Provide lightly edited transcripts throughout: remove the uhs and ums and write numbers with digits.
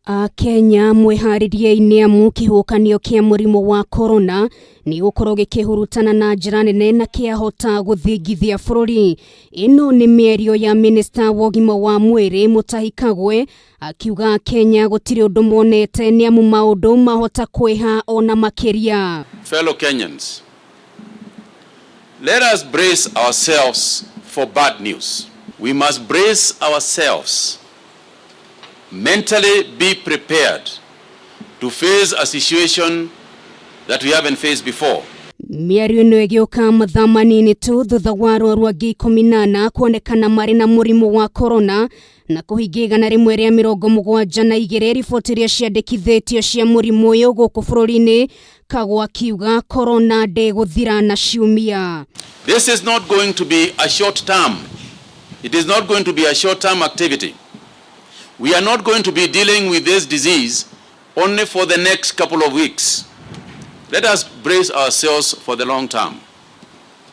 Akenya mwiharirie niamu kihukanio kia murimu wa corona ni gukorwo gikihurutana na njira nene na kiahota guthingithia bururi. Ino ni miario ya minister wa ugima wa mwiri Mutahikagwe akiuga Kenya gutiri undu monete niamu maundu mahota kwiha ona makiria. Fellow Kenyans, let us brace ourselves for bad news. We must brace ourselves, mentally be prepared to face a situation that we haven't faced before. Miario no egioka mathaa manini tu thutha wa arwaru angĩ 18 kuonekana marĩ na mũrimũ wa corona na kũhingia igana rĩmwe rĩa mirongo mugwanja na igiri. Riboti iria ciandikithitio cia mũrimũ ũyũ gũkũ bũrũri-inĩ, Kagwe akiuga corona ndĩgũthira na ciumia. This is not going to be a short term. It is not going to be a short term activity. We are not going to be dealing with this disease only for the next couple of weeks. Let us brace ourselves for the long term.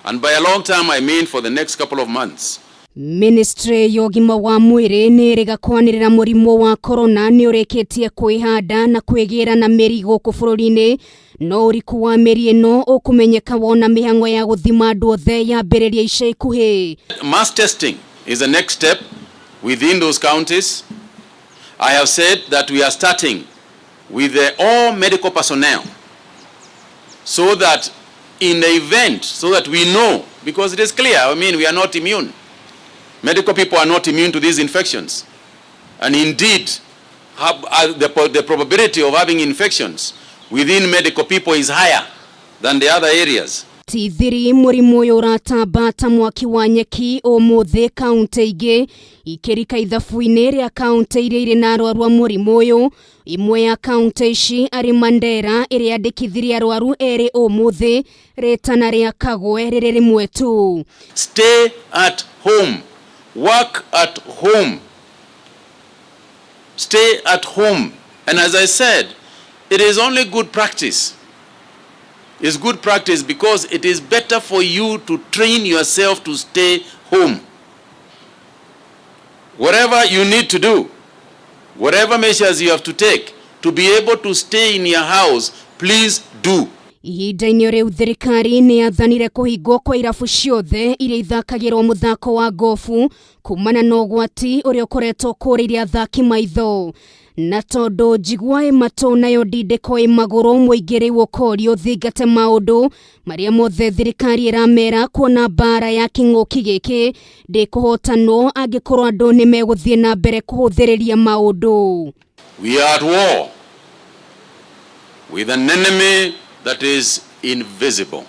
And by a long term, I mean for the next couple of months. Ministry ya ugima wa mwiri ni ĩrĩga kwanĩrĩra mũrimũ wa corona ni ũrĩkĩtie kwĩhanda na kwĩgĩra na mĩri gũkũ bũrũri-inĩ, no ũriku wa mĩri ĩno ũkũmenyeka wona mihang'o ya gũthima andũ othe yambĩrĩria ica ikuhĩ. Mass testing is the next step within those counties. I have said that we are starting with all medical personnel, so that in the event, so that we know, because it is clear, I mean, we are not immune. Medical people are not immune to these infections. And indeed, the probability of having infections within medical people is higher than the other areas. Tithiri mũrimũ ũyũ ũratamba ta mwaki wa nyeki ũmũthĩ kaunti ingĩ ikĩrika ithabu-inĩ rĩa kaunti iria irĩ na arwaru a mũrimũ ũyũ. Imwe ya kaunti ici arĩ Mandera ĩrĩa yandĩkithirie arwaru erĩ ũmũthĩ, rĩtana rĩa Kagwe rĩrĩ rĩmwe tu. Stay at home. Work at home. Stay at home. And as I said, it is only good practice. It's good practice because it is better for you to train yourself to stay home. Whatever you need to do, whatever measures you have to take to be able to stay in your house, please do. Ihinda-ini rĩu thirikari nĩ yathanire kũhingwo kwa irabu ciothe iria ithakagĩrwo mũthako wa gofu kumana na ũgwati ũrĩa ũkoretwo kũrĩire athaki maitho. Na tondũ njigua ĩmatũ nayo ndindĩko ĩmagũrũ, mũingĩ rĩu ũkorio thingate maũndũ marĩa mothe thirikari ĩramera, kuona mbara ya kĩng'ũki gĩkĩ ndĩkũhotanwo angĩkorwo andũ nĩ megũthiĩ na mbere kũhũthĩrĩria maũndũ. We are at war with an enemy that is invisible.